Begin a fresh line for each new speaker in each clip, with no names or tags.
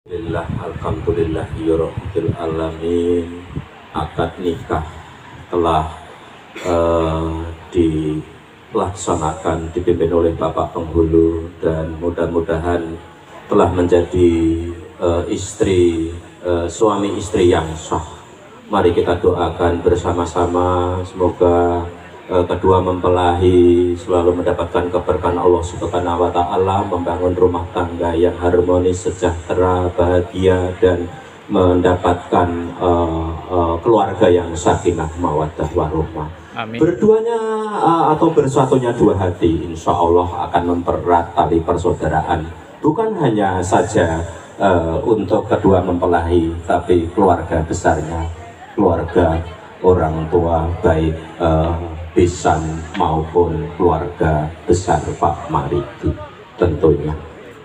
Alhamdulillahirabbil alamin. Akad nikah telah dilaksanakan, dipimpin oleh Bapak Penghulu, dan mudah-mudahan telah menjadi suami istri yang sah. Mari kita doakan bersama-sama, semoga kedua mempelahi selalu mendapatkan keberkahan Allah Subhanahu wa Ta'ala, membangun rumah tangga yang harmonis, sejahtera, bahagia, dan mendapatkan keluarga yang sakinah mawaddah warahmah. Berduanya atau bersatunya dua hati insya Allah akan mempererat tali persaudaraan, bukan hanya saja untuk kedua mempelahi, tapi keluarga besarnya, keluarga orang tua, baik Bisan maupun keluarga besar Pak Maridi tentunya.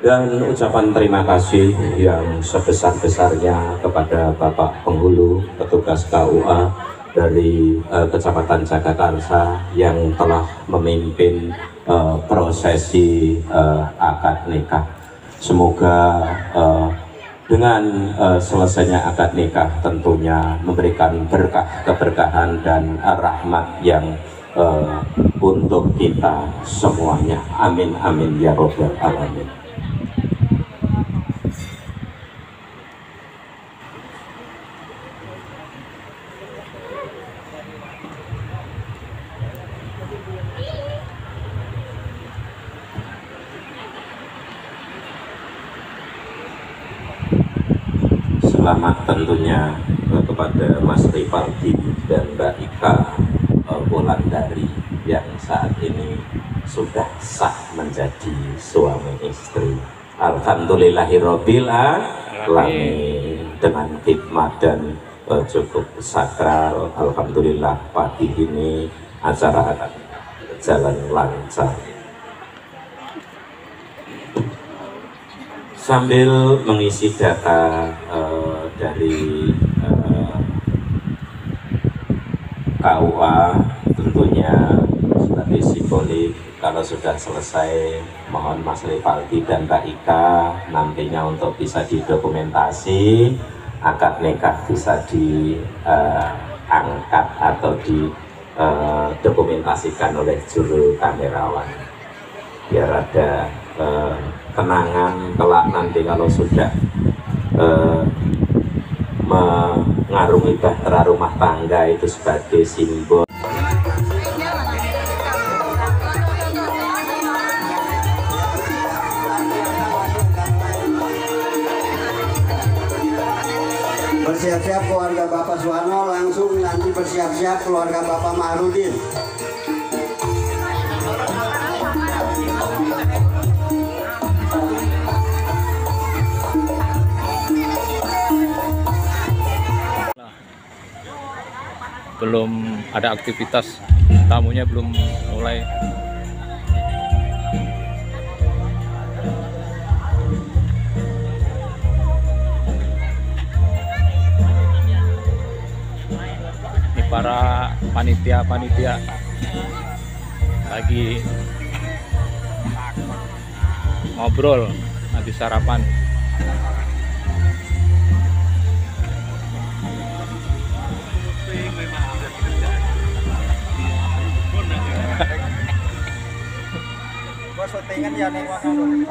Dan ucapan terima kasih yang sebesar-besarnya kepada Bapak Penghulu, petugas KUA dari Kecamatan Jagakarsa yang telah memimpin prosesi akad nikah. Semoga dengan selesainya akad nikah tentunya memberikan berkah, keberkahan, dan rahmat yang untuk kita semuanya. Amin amin ya robbal alamin. Selamat tentunya kepada Mas Rivaldi dan Mbak Ika Wulandari yang saat ini sudah sah menjadi suami istri. Alhamdulillahirabbil alamin. Dengan hikmat dan cukup sakral, alhamdulillah pagi ini acara akan berjalan lancar. Sambil mengisi data dari KUA, tentunya sebagai simbolik, kalau sudah selesai mohon Mas Rivaldi dan Mbak Ika nantinya untuk bisa didokumentasi, akad nikah bisa diangkat atau didokumentasikan oleh juru kamerawan biar ada kenangan kelak nanti kalau sudah mengarungi bahtera rumah tangga itu sebagai simbol.
Bersiap-siap keluarga Bapak Suwarno, langsung nanti bersiap-siap keluarga Bapak Mahrudin.
Belum ada aktivitas, tamunya belum mulai. Ini para panitia lagi ngobrol habis sarapan.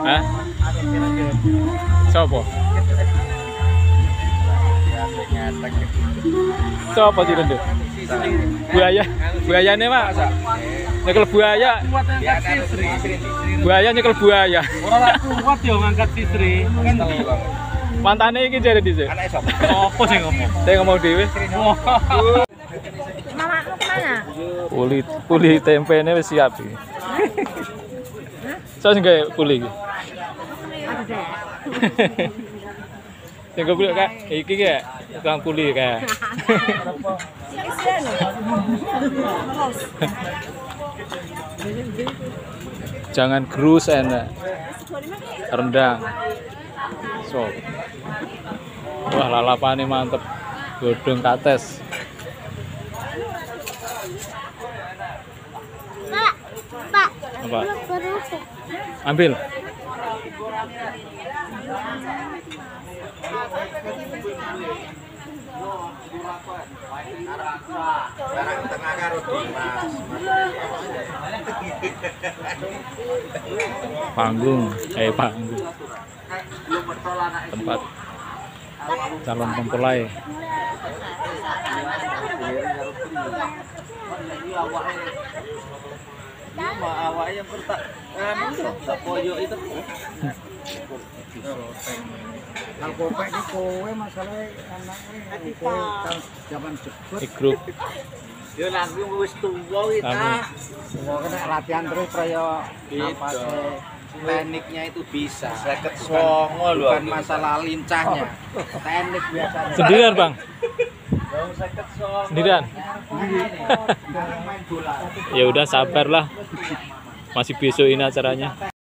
Hah? Sopo? Sopo sih rendu? Buayanya Pak. Nyekel buaya. Buaya nyekel buaya.
Ora kuat yo ngangkat sisri.
Mantane iki jare dhisik.
Opo sing ngomong?
Saya ngomong dhewe.
Mamamu kemana?
Puli tempene wis siap iki. Saya nggak puli.
Ada deh.
Yang gue bilang kak, iki kayak tukang puli kayak. Jangan gerus enak, rendang. So, wah lalapannya mantep, godong kates.
Pak,
Apa? Ambil. Panggung, panggung. Tempat calon mempelai.
Kalau kopek ini kowe masalahnya anaknya zaman jebut.
Di grup.
Yo nanti wis tuwa
Anu.
Semua kena latihan terus proyo apa
tekniknya itu bisa.
songo lho.
Bukan masalah lincahnya. Teknik biasanya.
Sendirian, Bang? Sendirian? Ya udah sabarlah. Masih besok ini acaranya.